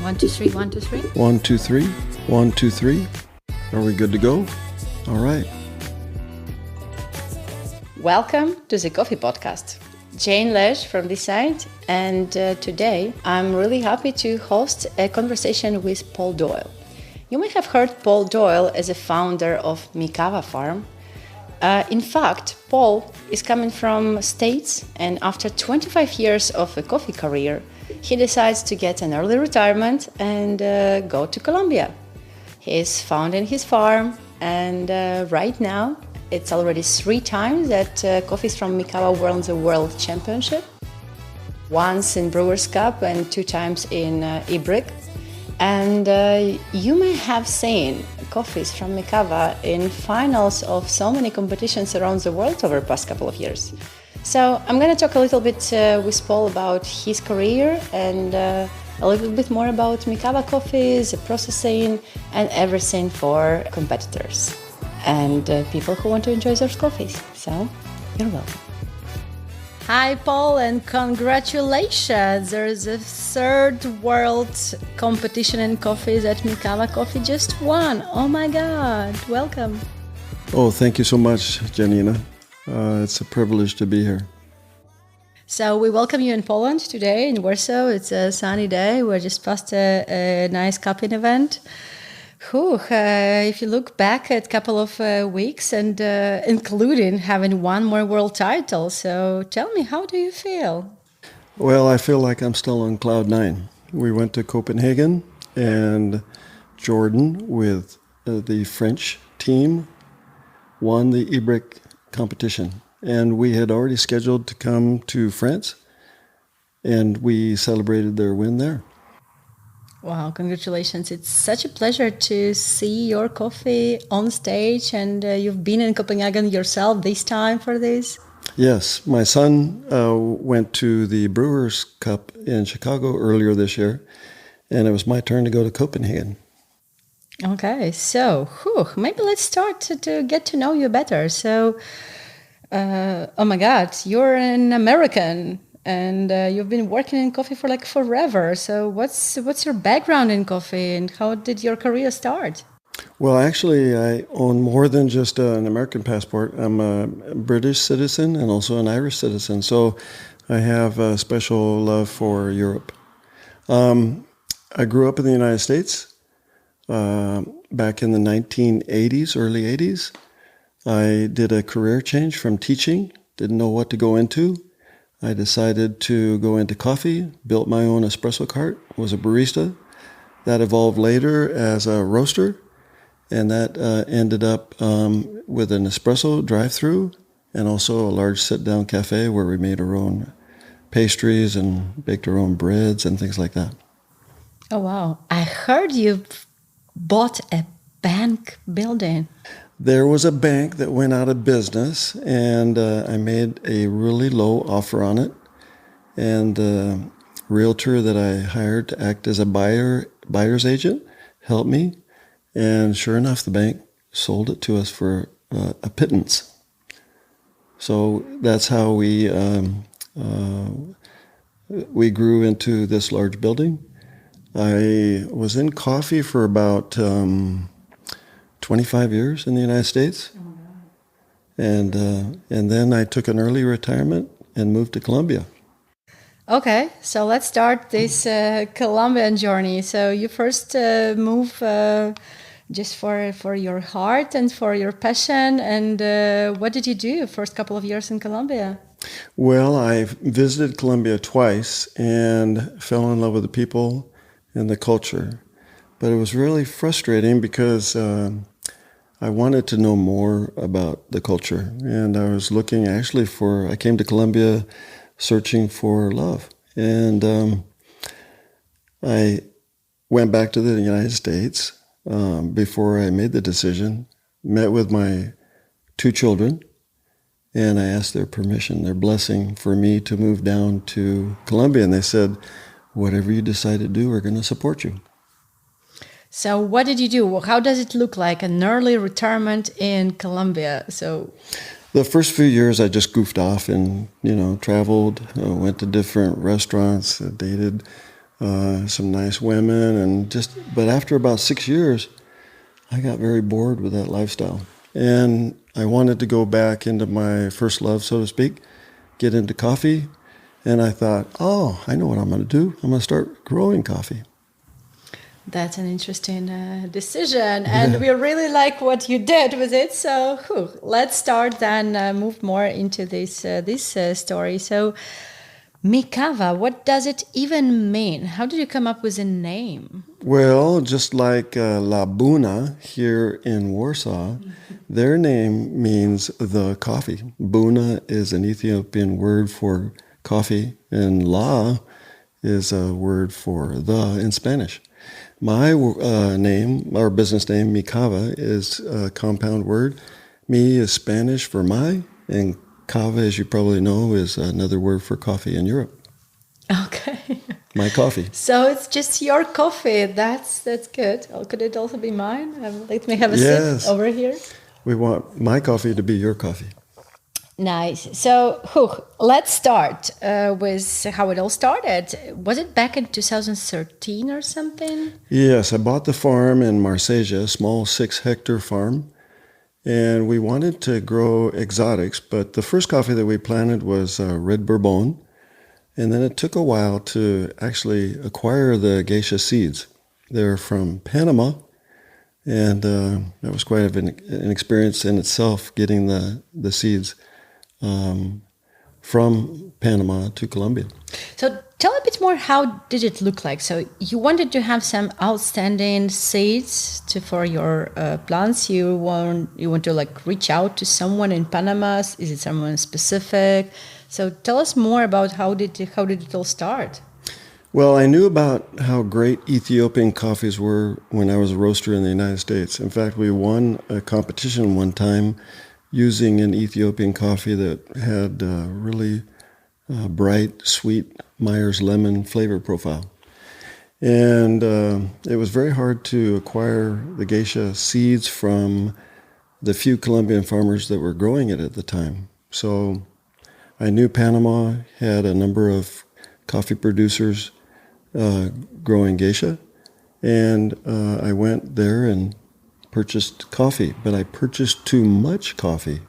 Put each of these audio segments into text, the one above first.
1, 2, 3, 1, 2, 3. 1, 2, 3. 1, 2, 3. Are we good to go? All right. Welcome to the Coffee Podcast. Jane Lash from this side, and today I'm really happy to host a conversation with Paulk Doyle. You may have heard Paulk Doyle as a founder of Mikava Farm. In fact, Paul is coming from States, and after 25 years of a coffee career, he decides to get an early retirement and go to Colombia. He's founding his farm, and right now it's already 3 times that coffees from Mikava won the World Championship. Once in Brewers Cup and 2 times in Ibrik. And you may have seen coffees from Mikava in finals of so many competitions around the world over the past couple of years. So I'm going to talk a little bit with Paul about his career and a little bit more about Mikava coffees, the processing, and everything for competitors and people who want to enjoy their coffees. So you're welcome. Hi, Paul, and congratulations! There is a 3rd world competition in coffee that Mikava Coffee just won. Oh my God! Welcome. Oh, thank you so much, Janina. It's a privilege to be here. So we welcome you in Poland today in Warsaw. It's a sunny day. We're just past a nice cupping event. If you look back at a couple of weeks and including having one more world title, so tell me, how do you feel? Well, I feel like I'm still on cloud 9. We went to Copenhagen and Jordan with the French team won the Ibrik competition. And we had already scheduled to come to France, and we celebrated their win there. Wow, congratulations. It's such a pleasure to see your coffee on stage, and you've been in Copenhagen yourself this time for this? Yes, my son went to the Brewers Cup in Chicago earlier this year, and it was my turn to go to Copenhagen. Okay, so maybe let's start to get to know you better. So, oh my God, you're an American. And you've been working in coffee for like forever. So what's your background in coffee and how did your career start? Well, actually, I own more than just an American passport. I'm a British citizen and also an Irish citizen. So I have a special love for Europe. I grew up in the United States back in the 1980s, early 80s. I did a career change from teaching, didn't know what to go into. I decided to go into coffee, built my own espresso cart, was a barista. That evolved later as a roaster, and that ended up with an espresso drive-through and also a large sit-down cafe where we made our own pastries and baked our own breads and things like that. Oh, wow. I heard you bought a bank building. There was a bank that went out of business, and I made a really low offer on it. And the realtor that I hired to act as a buyer's agent helped me. And sure enough, the bank sold it to us for a pittance. So that's how we grew into this large building. I was in coffee for about 25 years in the United States. Oh my God. And then I took an early retirement and moved to Colombia. Okay, so let's start this Colombian journey. So you first move just for your heart and for your passion. And what did you do first couple of years in Colombia? Well, I visited Colombia twice and fell in love with the people and the culture. But it was really frustrating because I wanted to know more about the culture. And I was looking actually I came to Colombia searching for love. And I went back to the United States before I made the decision, met with my 2 children, and I asked their permission, their blessing for me to move down to Colombia. And they said, whatever you decide to do, we're going to support you. So what did you do? How does it look like, an early retirement in Colombia? So the first few years I just goofed off and, traveled, went to different restaurants, dated some nice women, but after about 6 years, I got very bored with that lifestyle. And I wanted to go back into my first love, so to speak, get into coffee. And I thought, I know what I'm going to do. I'm going to start growing coffee. That's an interesting decision, and we really like what you did with it. So let's start then, move more into this story. So, Mikava, what does it even mean? How did you come up with a name? Well, just like La Buna here in Warsaw, their name means the coffee. Buna is an Ethiopian word for coffee, and La is a word for the in Spanish. My name, our business name, Mikava, is a compound word. Mi is Spanish for my, and Kava, as you probably know, is another word for coffee in Europe. Okay. My coffee. So it's just your coffee. That's good. Could it also be mine? Let me have a sip over here. We want my coffee to be your coffee. Nice. So, let's start with how it all started. Was it back in 2013 or something? Yes, I bought the farm in Marsella, a small 6-hectare farm, and we wanted to grow exotics, but the first coffee that we planted was red Bourbon, and then it took a while to actually acquire the geisha seeds. They're from Panama, and that was quite an experience in itself, getting the seeds from Panama to Colombia. So tell a bit more, how did it look like? So you wanted to have some outstanding seeds for your plants. You want to like reach out to someone in Panama. Is it someone specific? So tell us more about how did it all start? Well, I knew about how great Ethiopian coffees were when I was a roaster in the United States. In fact, we won a competition one time using an Ethiopian coffee that had really bright, sweet Myers lemon flavor profile. And it was very hard to acquire the geisha seeds from the few Colombian farmers that were growing it at the time. So I knew Panama had a number of coffee producers growing geisha, and I went there and purchased coffee, but I purchased too much coffee.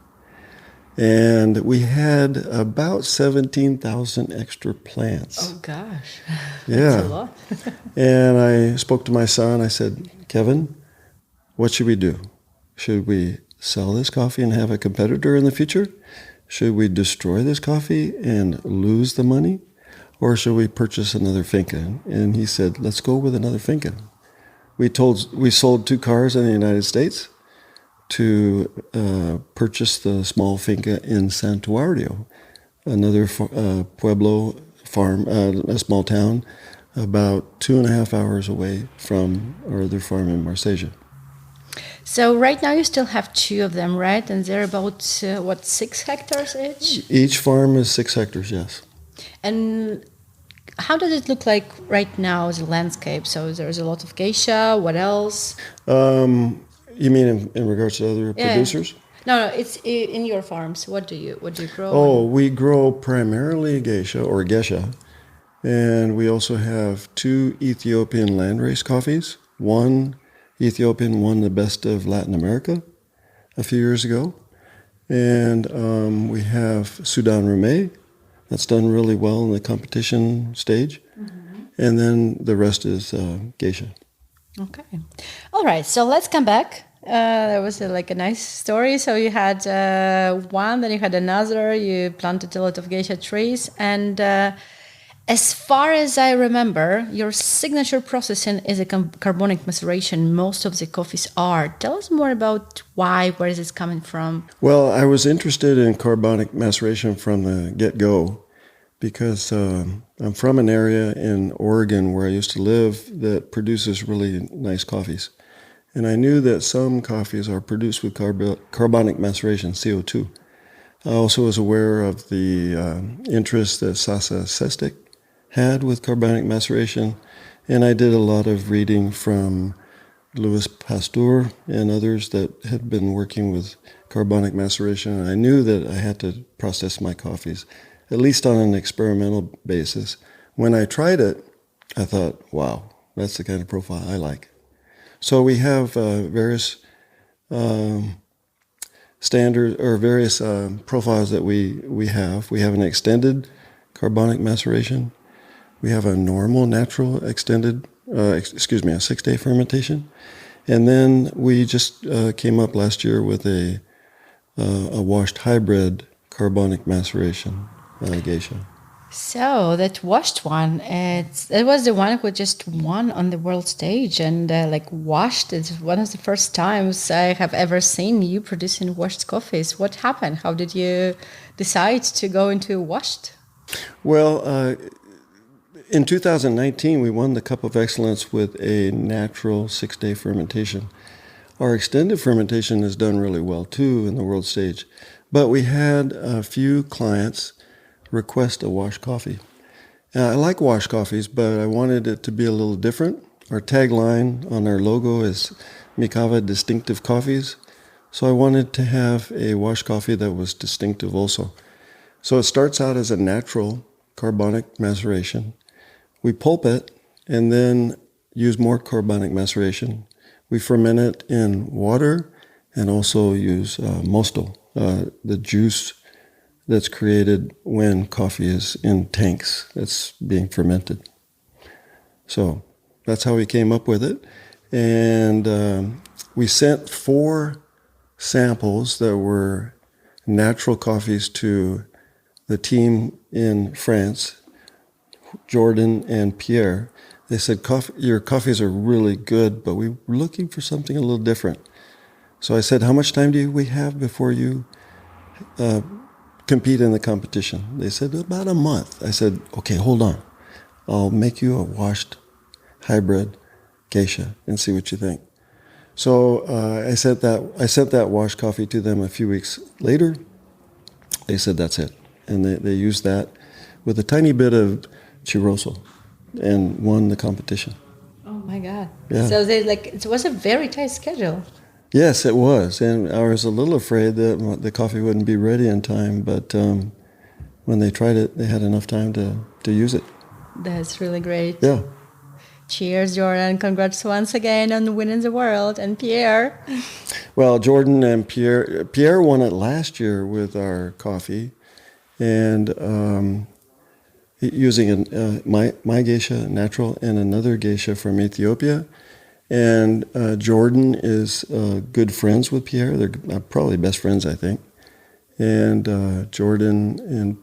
And we had about 17,000 extra plants. Oh, gosh. Yeah. That's a lot. And I spoke to my son. I said, Kevin, what should we do? Should we sell this coffee and have a competitor in the future? Should we destroy this coffee and lose the money? Or should we purchase another finca? And he said, let's go with another finca. We sold 2 cars in the United States to purchase the small finca in Santuario, another pueblo farm, a small town, about 2.5 hours away from our other farm in Marsella. So right now you still have 2 of them, right? And they're about, 6 hectares each? Each farm is 6 hectares, yes. And how does it look like right now as a landscape? So there's a lot of geisha. What else? You mean in regards to other producers? No, it's in your farms. What do you grow? Oh, we grow primarily geisha, and we also have 2 Ethiopian landrace coffees. One Ethiopian won the best of Latin America a few years ago, and we have Sudan Rumé. That's done really well in the competition stage. Mm-hmm. And then the rest is geisha. Okay. All right. So let's come back. That was a nice story. So you had one, then you had another. You planted a lot of geisha trees. And as far as I remember, your signature processing is a carbonic maceration. Most of the coffees are. Tell us more about why, where is this coming from? Well, I was interested in carbonic maceration from the get-go because I'm from an area in Oregon where I used to live that produces really nice coffees. And I knew that some coffees are produced with carbonic maceration, CO2. I also was aware of the interest that Sasa Sestic had with carbonic maceration, and I did a lot of reading from Louis Pasteur and others that had been working with carbonic maceration, and I knew that I had to process my coffees, at least on an experimental basis. When I tried it, I thought, wow, that's the kind of profile I like. So we have various standard or various profiles that we have. We have an extended carbonic maceration. We have a normal, natural, extended, a 6-day fermentation. And then we just came up last year with a washed hybrid carbonic maceration geisha. So that washed one, it was the one who just won on the world stage, and washed. It's one of the first times I have ever seen you producing washed coffees. What happened? How did you decide to go into washed? Well, in 2019, we won the Cup of Excellence with a natural 6-day fermentation. Our extended fermentation has done really well too in the world stage, but we had a few clients request a washed coffee. I like washed coffees, but I wanted it to be a little different. Our tagline on our logo is Mikava Distinctive Coffees. So I wanted to have a washed coffee that was distinctive also. So it starts out as a natural carbonic maceration. We pulp it and then use more carbonic maceration. We ferment it in water and also use mosto, the juice that's created when coffee is in tanks that's being fermented. So that's how we came up with it. And we sent 4 samples that were natural coffees to the team in France, Jordan and Pierre. They said, your coffees are really good, but we were looking for something a little different. So I said, how much time do we have before you compete in the competition? They said, about a month. I said, okay, hold on. I'll make you a washed hybrid geisha and see what you think. So I sent that washed coffee to them a few weeks later. They said, that's it. And they used that with a tiny bit of churroso and won the competition. Oh my God. Yeah. So it was a very tight schedule. Yes, it was. And I was a little afraid that the coffee wouldn't be ready in time, but when they tried it, they had enough time to use it. That's really great. Yeah. Cheers, Jordan. Congrats once again on winning the world. And Pierre. Well, Jordan and Pierre won it last year with our coffee. And using my geisha, natural, and another geisha from Ethiopia. And Jordan is good friends with Pierre. They're probably best friends, I think. And Jordan and,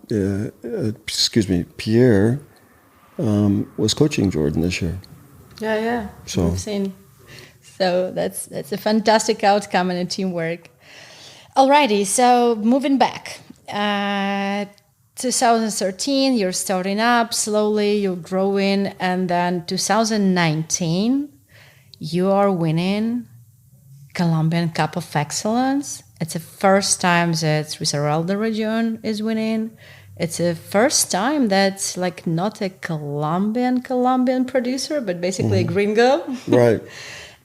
Pierre was coaching Jordan this year. Yeah. So I've seen. So that's a fantastic outcome and a teamwork. Alrighty, so moving back. 2013, you're starting up slowly, you're growing, and then 2019, you are winning Colombian Cup of Excellence. It's the first time that Risaralda region is winning. It's the first time that's not a Colombian producer, but basically a gringo. Right.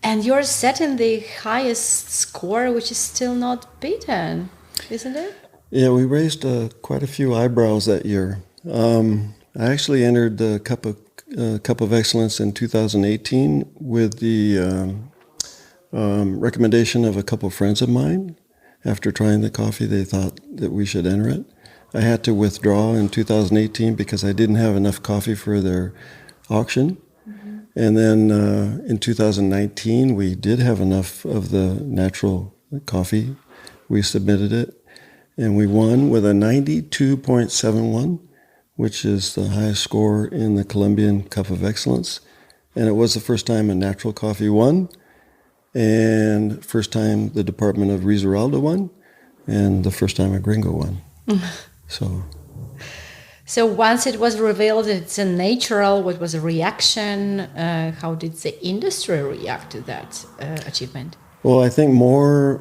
And you're setting the highest score, which is still not beaten, isn't it? Yeah, we raised quite a few eyebrows that year. I actually entered the Cup of Excellence in 2018 with the recommendation of a couple of friends of mine. After trying the coffee, they thought that we should enter it. I had to withdraw in 2018 because I didn't have enough coffee for their auction. Mm-hmm. And then in 2019, we did have enough of the natural coffee. We submitted it. And we won with a 92.71, which is the highest score in the Colombian Cup of Excellence. And it was the first time a natural coffee won, and first time the Department of Risaralda won, and the first time a gringo won. So once it was revealed it's a natural, what was the reaction? How did the industry react to that achievement? Well, I think more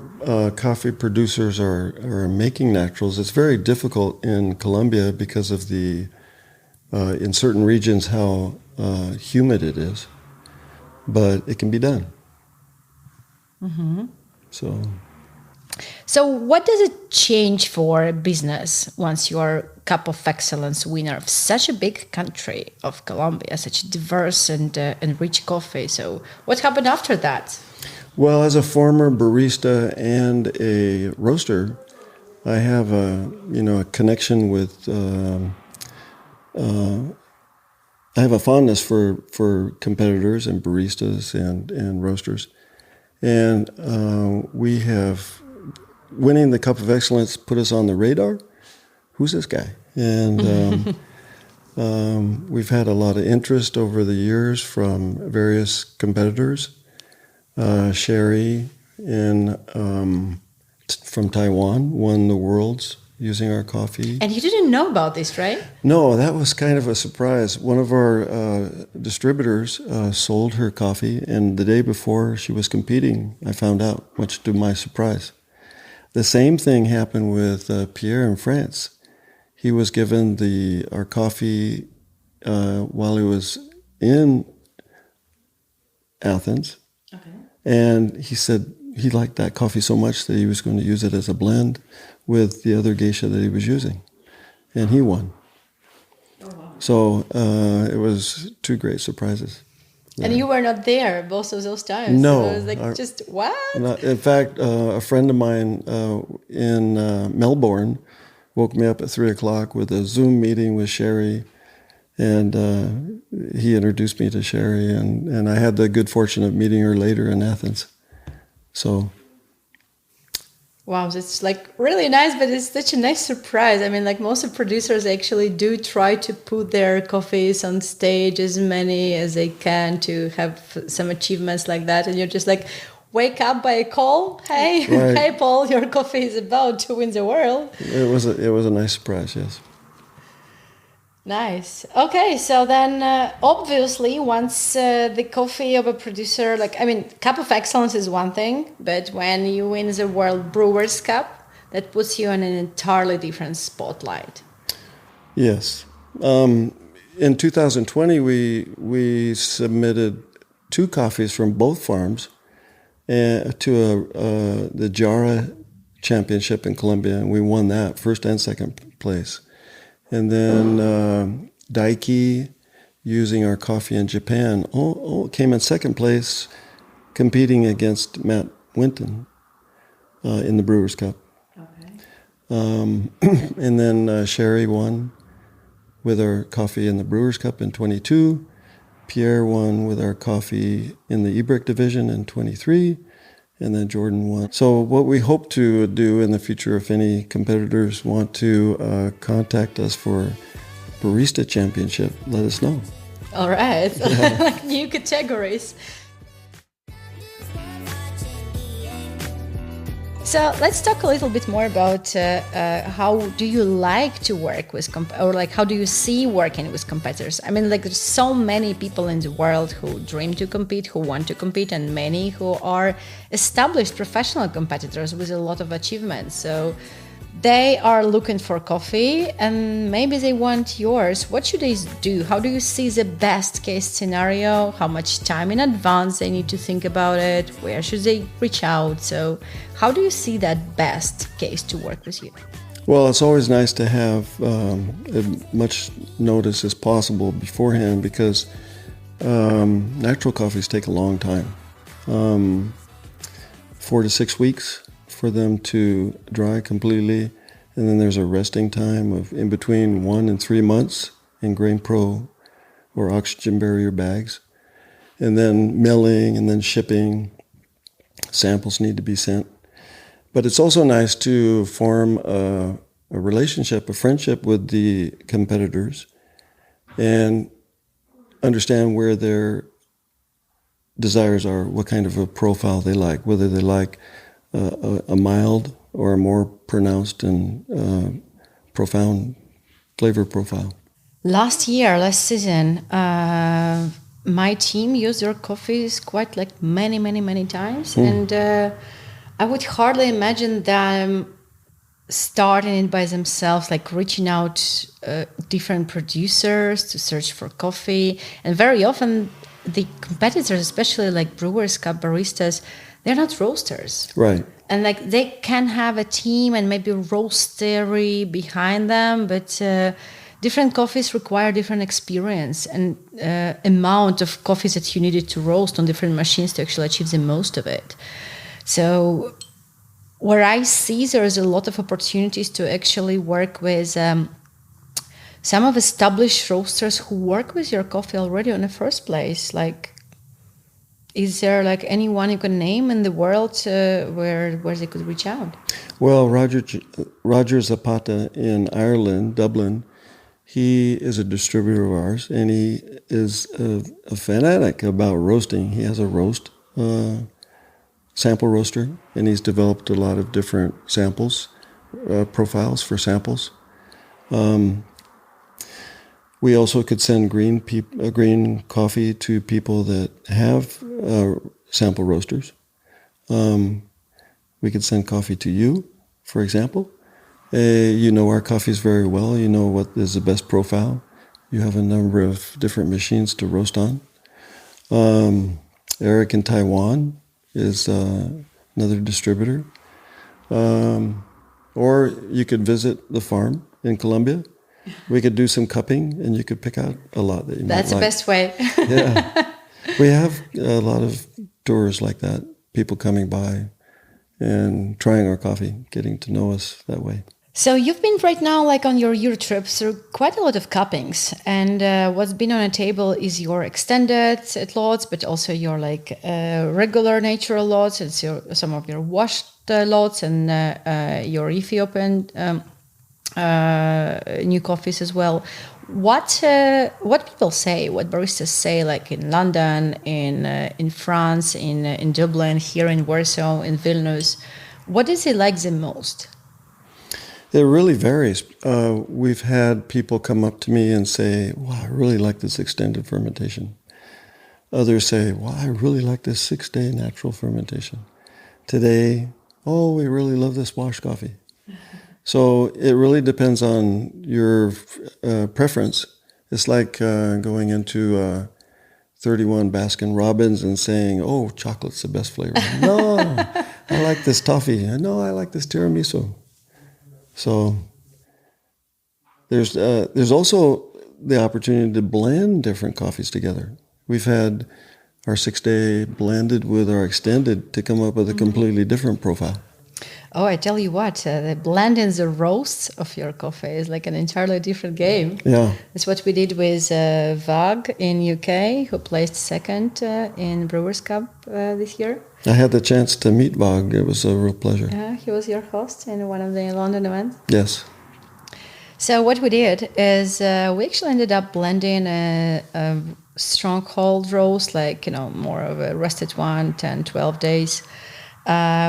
coffee producers are making naturals. It's very difficult in Colombia because of in certain regions, how humid it is. But it can be done. Mm-hmm. So. So what does it change for business once you are Cup of Excellence winner of such a big country of Colombia, such diverse and rich coffee? So what happened after that? Well, as a former barista and a roaster, I have a connection with. I have a fondness for competitors and baristas and roasters, and we have winning the Cup of Excellence put us on the radar. Who's this guy? And we've had a lot of interest over the years from various competitors. Sherry from Taiwan won the Worlds using our coffee. And you didn't know about this, right? No, that was kind of a surprise. One of our distributors sold her coffee, and the day before she was competing, I found out, much to my surprise. The same thing happened with Pierre in France. He was given our coffee while he was in Athens. Okay. And he said he liked that coffee so much that he was going to use it as a blend with the other geisha that he was using. And he won. Oh, wow. So it was two great surprises. And you were not there both of those times. No. So it was like, just what? In fact, a friend of mine in Melbourne woke me up at 3:00 with a Zoom meeting with Sherry. And he introduced me to Sherry, and I had the good fortune of meeting her later in Athens. So, wow, it's like really nice, but it's such a nice surprise. I mean, like most of producers actually do try to put their coffees on stage, as many as they can, to have some achievements like that. And you're just like, wake up by a call. Hey, right. Hey, Paul, your coffee is about to win the world. It was a nice surprise, yes. Nice. Okay, so then obviously once the coffee of a producer, Cup of Excellence is one thing, but when you win the World Brewers Cup, that puts you in an entirely different spotlight. Yes. In 2020, we submitted 2 coffees from both farms to the Jara Championship in Colombia, and we won that, first and second place. And then Daiki, using our coffee in Japan, came in second place, competing against Matt Winton in the Brewers Cup. Okay. And then Sherry won with our coffee in the Brewers Cup in 22. Pierre won with our coffee in the Ebrick division in 23. And then Jordan won. So what we hope to do in the future, if any competitors want to contact us for Barista Championship, let us know. All right. Yeah. Like new categories. So let's talk a little bit more about how do you like to work with, how do you see working with competitors? I mean, like there's so many people in the world who dream to compete, who want to compete, and many who are established professional competitors with a lot of achievements. So they are looking for coffee and maybe they want yours. What should they do? How do you see the best case scenario? How much time in advance they need to think about it? Where should they reach out? So how do you see that best case to work with you? Well, it's always nice to have as much notice as possible beforehand because natural coffees take a long time. 4 to 6 weeks for them to dry completely, and then there's a resting time of in between 1 and 3 months in Grain Pro or oxygen barrier bags, and then milling and then shipping. Samples need to be sent. But it's also nice to form a relationship, a friendship with the competitors and understand where their desires are, what kind of a profile they like, whether they like a mild or a more pronounced and profound flavor profile. Last season, my team used your coffees quite like many times. And I would hardly imagine them starting it by themselves, like reaching out different producers to search for coffee. And very often the competitors, especially like Brewers Cup baristas, they're not roasters. Right. And like they can have a team and maybe a roastery behind them, but different coffees require different experience and amount of coffees that you needed to roast on different machines to actually achieve the most of it. So where I see there's a lot of opportunities to actually work with some of established roasters who work with your coffee already in the first place. Like, is there like anyone you can name in the world where they could reach out? Well, Roger Zapata in Ireland, Dublin, he is a distributor of ours, and he is a fanatic about roasting. He has a roast sample roaster, and he's developed a lot of different samples, profiles for samples. We also could send green coffee to people that have sample roasters. We could send coffee to you, for example. You know our coffees very well. You know what is the best profile. You have a number of different machines to roast on. Eric in Taiwan is another distributor. Or you could visit the farm in Colombia. We could do some cupping, and you could pick out a lot that you might like. That's the best way. Yeah. We have a lot of tours like that, people coming by and trying our coffee, getting to know us that way. So you've been right now like on your Euro trips through quite a lot of cuppings, and what's been on the table is your extended lots, but also your like regular natural lots, and some of your washed lots, and your Ethiopian new coffees as well. What people say, what baristas say, like in London, in France, in Dublin, here in Warsaw, in Vilnius, what is it like the most? It really varies. We've had people come up to me and say, wow, I really like this extended fermentation. Others say, wow, I really like this 6-day natural fermentation. Today, oh, we really love this wash coffee. So it really depends on your preference. It's like going into 31 Baskin Robbins and saying, oh, chocolate's the best flavor. No, I like this toffee. No, I like this tiramisu. So there's also the opportunity to blend different coffees together. We've had our 6-day blended with our extended to come up with a completely different profile. Oh, I tell you what, the blend and the roasts of your coffee is like an entirely different game. Yeah. It's what we did with Vag in UK, who placed second in Brewers Cup this year. I had the chance to meet Vag. It was a real pleasure. He was your host in one of the London events. Yes. So what we did is we actually ended up blending a stronghold roast, like, more of a rested one, 10, 12 days,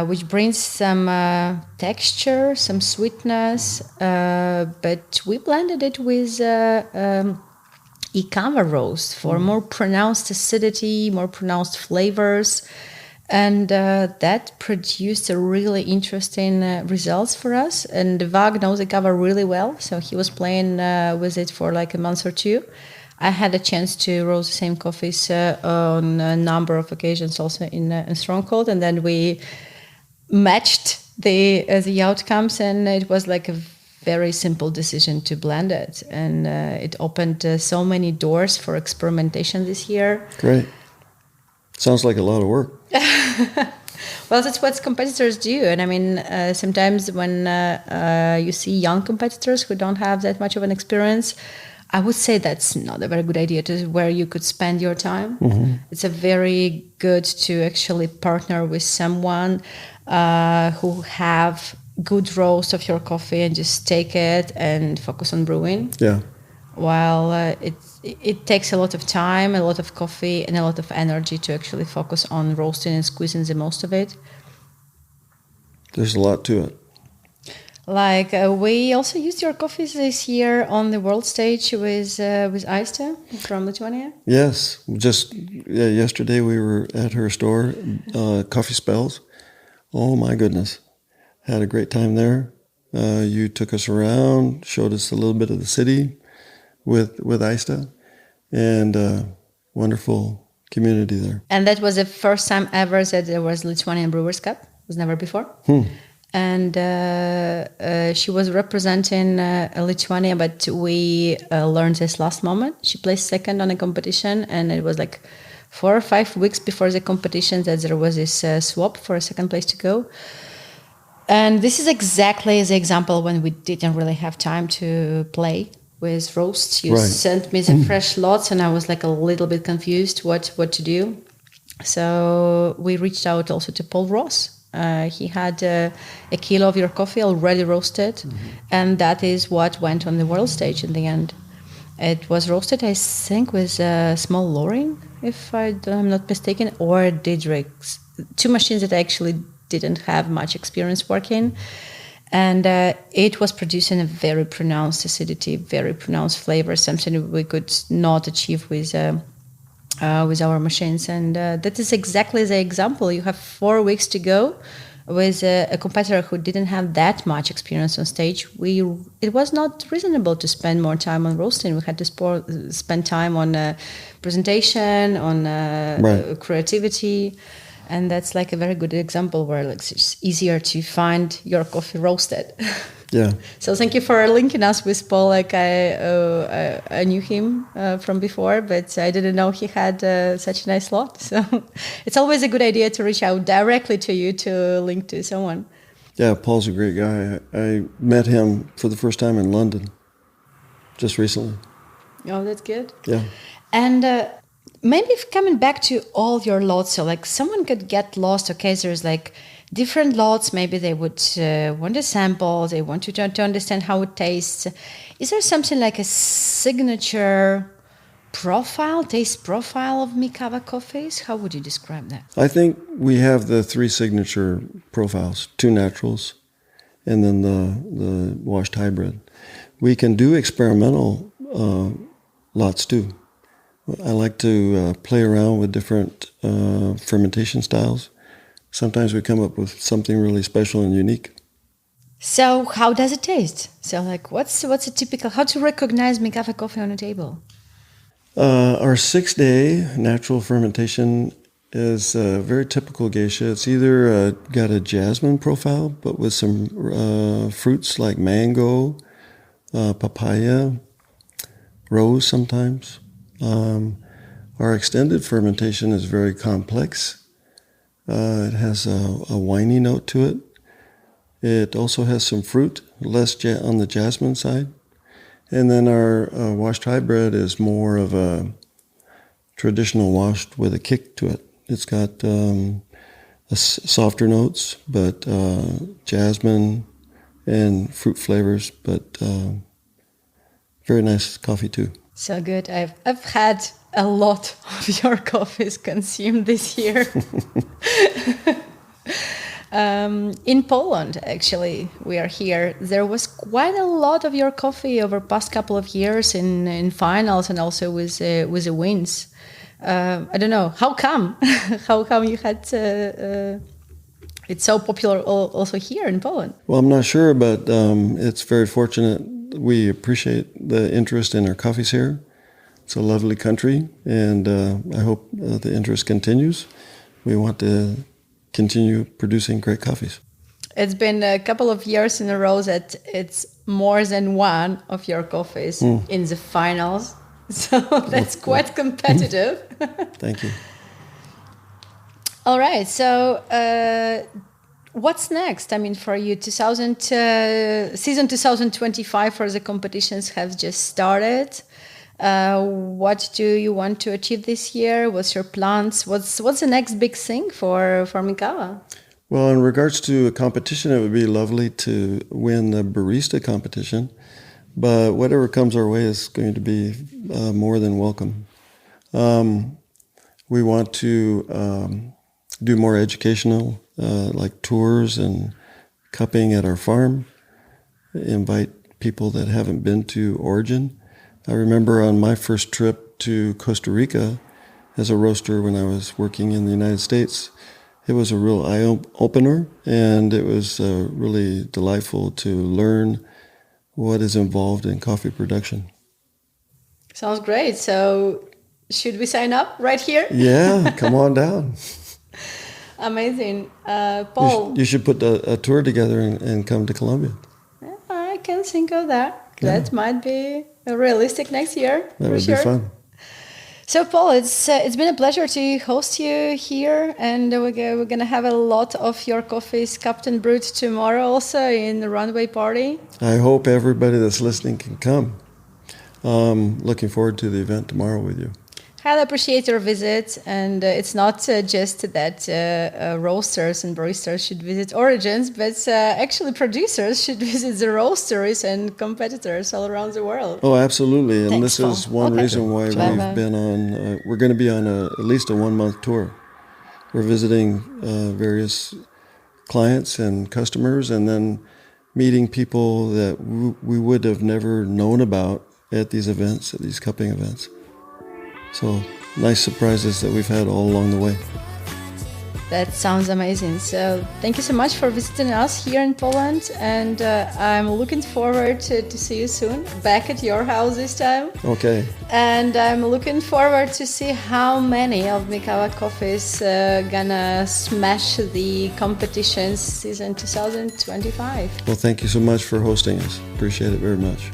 which brings some texture, some sweetness, but we blended it with Mikava roast for more pronounced acidity, more pronounced flavors, and that produced a really interesting results for us. And Vag knows Mikava really well, so he was playing with it for like a month or two. I had a chance to roast the same coffees on a number of occasions also in Stronghold, and then we matched the outcomes, and it was like a very simple decision to blend it, and it opened so many doors for experimentation this year. Great. Sounds like a lot of work. Well, that's what competitors do. And I mean, sometimes when you see young competitors who don't have that much of an experience, I would say that's not a very good idea to where you could spend your time. Mm-hmm. It's a very good to actually partner with someone who have good roast of your coffee and just take it and focus on brewing. Yeah. While it takes a lot of time, a lot of coffee, and a lot of energy to actually focus on roasting and squeezing the most of it. There's a lot to it. Like we also used your coffees this year on the world stage with Aiste from Lithuania. Yes, just yesterday we were at her store, Coffee Spells. Oh my goodness, had a great time there. You took us around, showed us a little bit of the city with Aiste, and wonderful community there. And that was the first time ever that there was Lithuanian Brewers Cup? was never before. And she was representing Lithuania, but we learned this last moment. She placed second on a competition, and it was like 4 or 5 weeks before the competition that there was this swap for a second place to go. And this is exactly the example when we didn't really have time to play with roasts. You sent me the fresh lots, and I was like a little bit confused what to do. So we reached out also to Paul Ross. He had a kilo of your coffee already roasted, and that is what went on the world stage in the end. It was roasted, I think, with a small lowering, if I'm not mistaken, or Diedrich's. 2 machines that I actually didn't have much experience working. And it was producing a very pronounced acidity, very pronounced flavor, something we could not achieve with our machines. And that is exactly the example. You have 4 weeks to go with a competitor who didn't have that much experience on stage. It was not reasonable to spend more time on roasting. We had to spend time on presentation, on creativity. And that's like a very good example where it's easier to find your coffee roasted. Yeah. So thank you for linking us with Paul. Like I knew him from before, but I didn't know he had such a nice lot. So it's always a good idea to reach out directly to you to link to someone. Yeah, Paul's a great guy. I met him for the first time in London just recently. Oh, that's good. Yeah. And maybe coming back to all your lots, so like someone could get lost. Okay, so there's like different lots. Maybe they would want to sample. They want to understand how it tastes. Is there something like a signature taste profile of Mikava coffees? How would you describe that? I think we have the 3 signature profiles, 2 naturals, and then the washed hybrid. We can do experimental lots too. I like to play around with different fermentation styles. Sometimes we come up with something really special and unique. So how does it taste? So like what's a typical, how to recognize Mikava coffee on a table? Our 6-day natural fermentation is a very typical geisha. It's either got a jasmine profile, but with some fruits like mango, papaya, rose sometimes. Our extended fermentation is very complex. It has a winey note to it. It also has some fruit, less on the jasmine side. And then our washed hybrid is more of a traditional washed with a kick to it. It's got softer notes, but jasmine and fruit flavors, but very nice coffee too. So good. I've had a lot of your coffees consumed this year. In Poland, actually, we are here. There was quite a lot of your coffee over past couple of years in finals and also with the wins. I don't know how come. How come you had it's so popular also here in Poland? Well, I'm not sure, but it's very fortunate. We appreciate the interest in our coffees here. It's a lovely country, and I hope the interest continues. We want to continue producing great coffees. It's been a couple of years in a row that it's more than one of your coffees in the finals. So that's quite competitive. Thank you. All right. So what's next? I mean, for you, season 2025 for the competitions have just started. What do you want to achieve this year? What's your plans? What's the next big thing for Mikava? Well, in regards to a competition, it would be lovely to win the barista competition. But whatever comes our way is going to be more than welcome. We want to do more educational, like tours and cupping at our farm, invite people that haven't been to Origin. I remember on my first trip to Costa Rica as a roaster when I was working in the United States, it was a real eye-opener, and it was really delightful to learn what is involved in coffee production. Sounds great. So should we sign up right here? Yeah, come on down. Amazing. Paul. You should put a tour together and come to Colombia. I can think of that. Yeah. That might be realistic next year. That would be fun. So, Paul, it's been a pleasure to host you here, and we're going to have a lot of your coffees cupped and brewed tomorrow also in the Runway party. I hope everybody that's listening can come. Looking forward to the event tomorrow with you. Highly appreciate your visit, and it's not just that roasters and baristas should visit Origins, but actually producers should visit the roasteries and competitors all around the world. Oh, absolutely, and this is one reason why we've been on, we're going to be on at least a 1-month tour. We're visiting various clients and customers, and then meeting people that we would have never known about at these events, at these cupping events. So nice surprises that we've had all along the way. That sounds amazing. So thank you so much for visiting us here in Poland, and I'm looking forward to see you soon back at your house this time. Okay. And I'm looking forward to see how many of Mikava Coffee's gonna smash the competitions season 2025. Well, thank you so much for hosting us. Appreciate it very much.